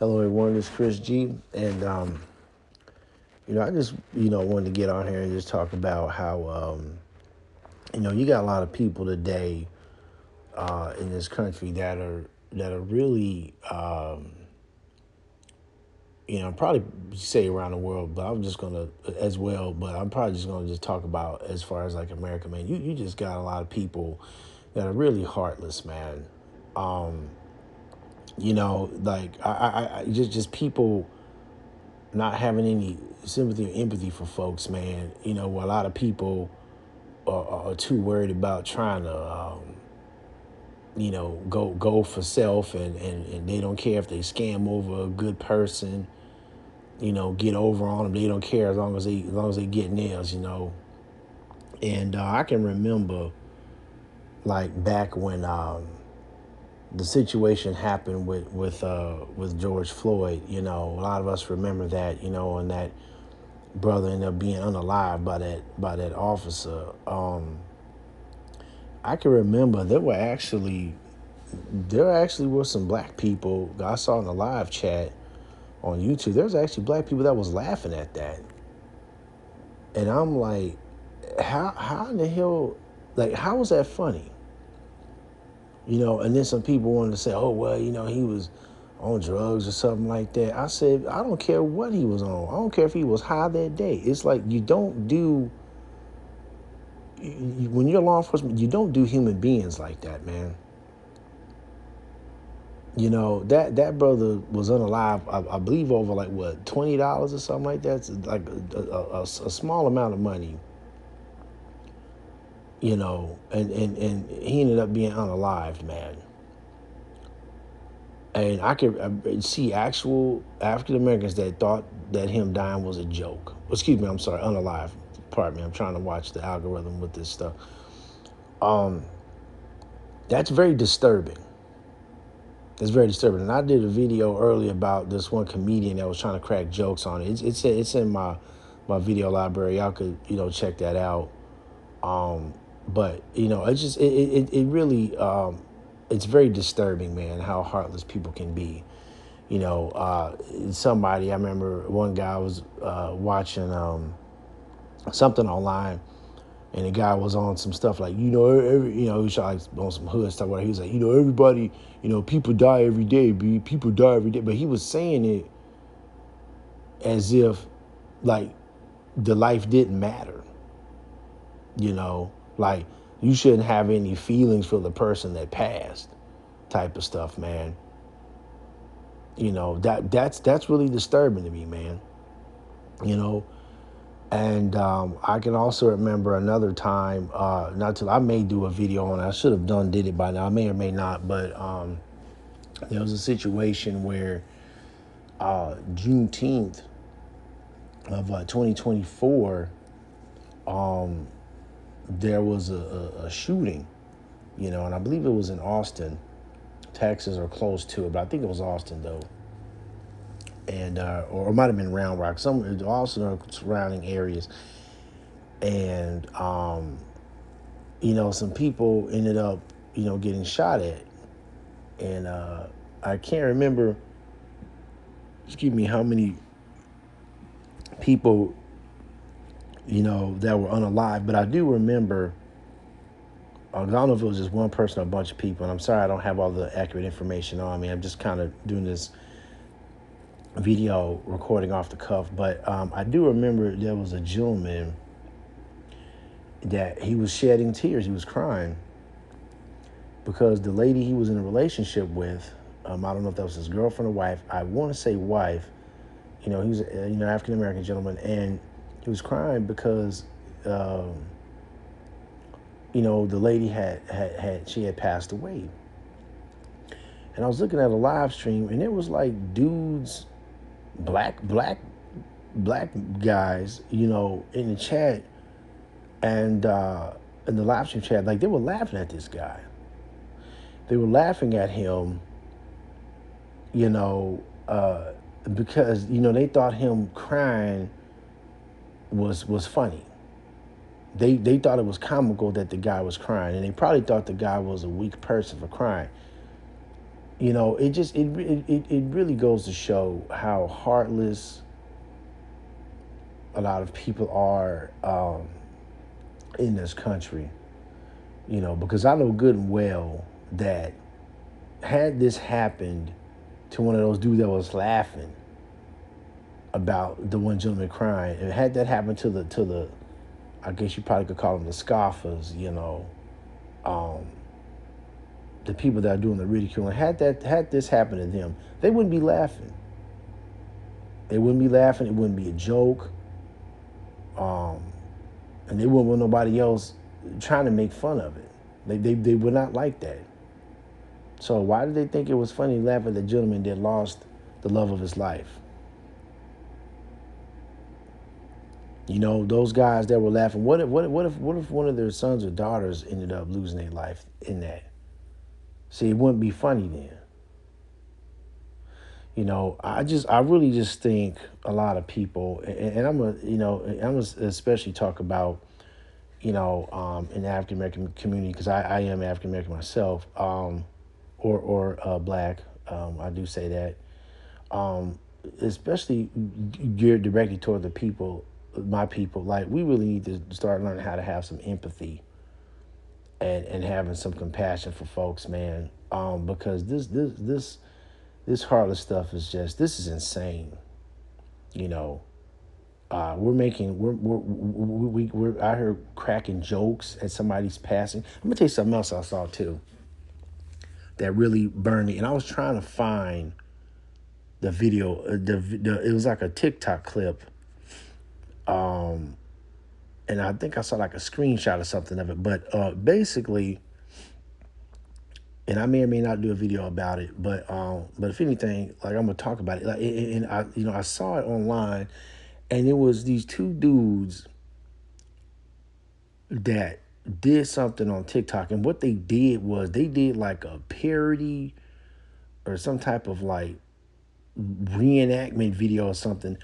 Hello, everyone. This is Chris G. And, I just, wanted to get on here and just talk about how, you got a lot of people today in this country that are really, probably say around the world, but I'm just going to, as well, but I'm probably just going to just talk about as far as like America, man. You just got a lot of people that are really heartless, man. Um, like just people not having any sympathy or empathy for folks, man. A lot of people are too worried about trying to, go for self, and they don't care if they scam over a good person, get over on them. They don't care as long as they get nails. And I can remember like back when the situation happened with George Floyd. A lot of us remember that. And that brother ended up being unalived by that officer. I can remember there actually were some black people I saw in the live chat on YouTube. There was actually black people that was laughing at that, and I'm like, how in the hell, like, how was that funny? And then some people wanted to say, oh well, he was on drugs or something like that. I said, I don't care what he was on. I don't care if he was high that day. It's like you don't do when you're law enforcement, you don't do human beings like that, man. That brother was unalive, I believe, over like what, $20 or something like that. It's like a small amount of money, and he ended up being unalived, man. And I could see actual African Americans that thought that him dying was a joke. Excuse me, I'm sorry, unalive. Pardon me, I'm trying to watch the algorithm with this stuff. Um, that's very disturbing. It's very disturbing. And I did a video earlier about this one comedian that was trying to crack jokes on it. It's in my video library. Y'all could check that out. But it's just it really it's very disturbing, man, how heartless people can be. Somebody, I remember one guy was watching something online, and the guy was on some stuff like, he was like on some hood stuff where he was like, everybody, people die every day, B. People die every day. But he was saying it as if like the life didn't matter, like you shouldn't have any feelings for the person that passed, type of stuff, man. That's really disturbing to me, man. You know, And I can also remember another time, not till I may do a video on it. I should have did it by now. I may or may not, but there was a situation where Juneteenth of 2024, there was a shooting, and I believe it was in Austin, Texas, or close to it, but I think it was Austin though. And or it might have been Round Rock, some Austin or surrounding areas, and some people ended up, getting shot at. And I can't remember, excuse me, how many people, that were unalive, but I do remember, I don't know if it was just one person or a bunch of people, and I'm sorry I don't have all the accurate information on me. I'm just kind of doing this video recording off the cuff, but I do remember there was a gentleman that he was shedding tears. He was crying because the lady he was in a relationship with, I don't know if that was his girlfriend or wife. I want to say wife. He was African American gentleman, and he was crying because the lady had passed away. And I was looking at a live stream, and it was like dudes, black guys, in the chat, and in the live stream chat, like they were laughing at this guy. They were laughing at him, because they thought him crying was funny. They thought it was comical that the guy was crying, and they probably thought the guy was a weak person for crying. it just it really goes to show how heartless a lot of people are in this country. Because I know good and well that had this happened to one of those dudes that was laughing about the one gentleman crying, and had that happened to the I guess you probably could call them the scoffers, um, the people that are doing the ridiculing. Had this happened to them, they wouldn't be laughing. They wouldn't be laughing. It wouldn't be a joke, um, and they wouldn't want nobody else trying to make fun of it. They would not like that. So why did they think it was funny to laugh at the gentleman that lost the love of his life? Those guys that were laughing. What if one of their sons or daughters ended up losing their life in that? See, it wouldn't be funny then. I really just think a lot of people, and I'm gonna especially talk about, in the African American community, because I am African American myself, or black. I do say that, especially geared directly toward the people, my people. Like, we really need to start learning how to have some empathy and having some compassion for folks, man. Because this heartless stuff is just, this is insane. You know, we're out here cracking jokes at somebody's passing. I'm gonna tell you something else I saw too that really burned me, and I was trying to find the video. It was like a TikTok clip, and I think I saw like a screenshot or something of it. But basically, and I may or may not do a video about it, but if anything, like, I'm gonna talk about it. Like, and I saw it online, and it was these two dudes that did something on TikTok, and what they did was they did like a parody or some type of like reenactment video or something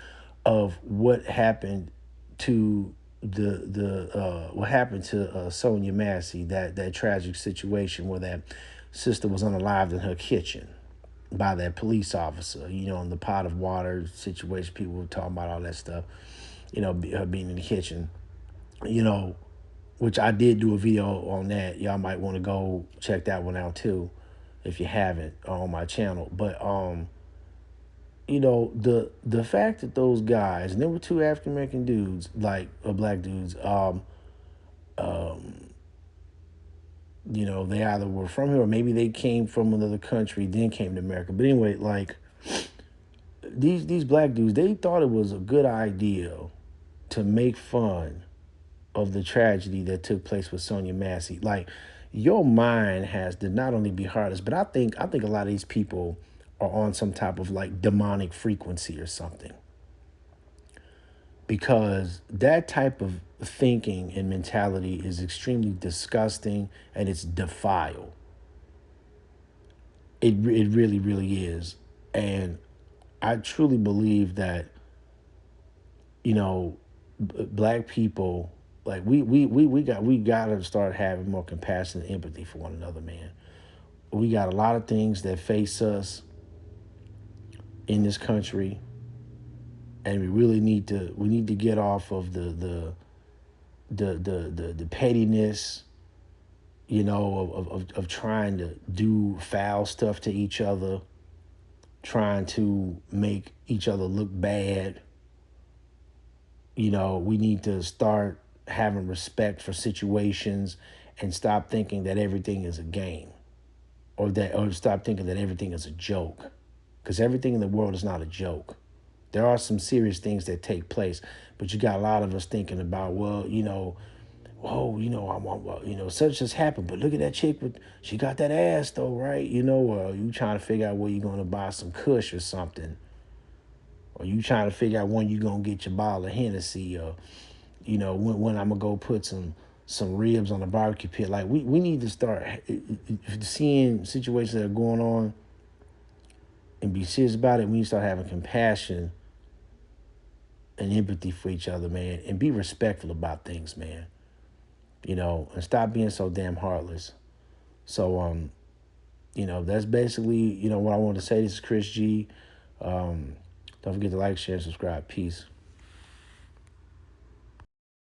of what happened to the what happened to Sonia Massey, that tragic situation where that sister was unalived in her kitchen by that police officer, in the pot of water situation. People were talking about all that stuff, her being in the kitchen, you know, which I did do a video on that. Y'all might want to go check that one out too, if you haven't, on my channel. But the fact that those guys, and there were two African American dudes, like, black dudes, they either were from here or maybe they came from another country, then came to America. But anyway, like, these black dudes, they thought it was a good idea to make fun of the tragedy that took place with Sonia Massey. Like, your mind has to not only be heartless, but I think a lot of these people are on some type of like demonic frequency or something. Because that type of thinking and mentality is extremely disgusting, and it's defiled. It really, really is. And I truly believe that, black people, like, we got to start having more compassion and empathy for one another, man. We got a lot of things that face us in this country, and we really need to get off of the pettiness, of trying to do foul stuff to each other, trying to make each other look bad. We need to start having respect for situations and stop thinking that everything is a game, or stop thinking that everything is a joke, because everything in the world is not a joke. There are some serious things that take place, but you got a lot of us thinking about, well, such just happened, but look at that chick she got that ass though, right? Or you trying to figure out where you're gonna buy some Kush or something, or you trying to figure out when you're gonna get your bottle of Hennessy, or when I'm gonna go put some ribs on the barbecue pit. Like, we need to start seeing situations that are going on and be serious about it. We need to start having compassion and empathy for each other, man, and be respectful about things, man. And stop being so damn heartless. So That's basically, what I want to say. This is Chris G. Don't forget to like, share, subscribe. Peace.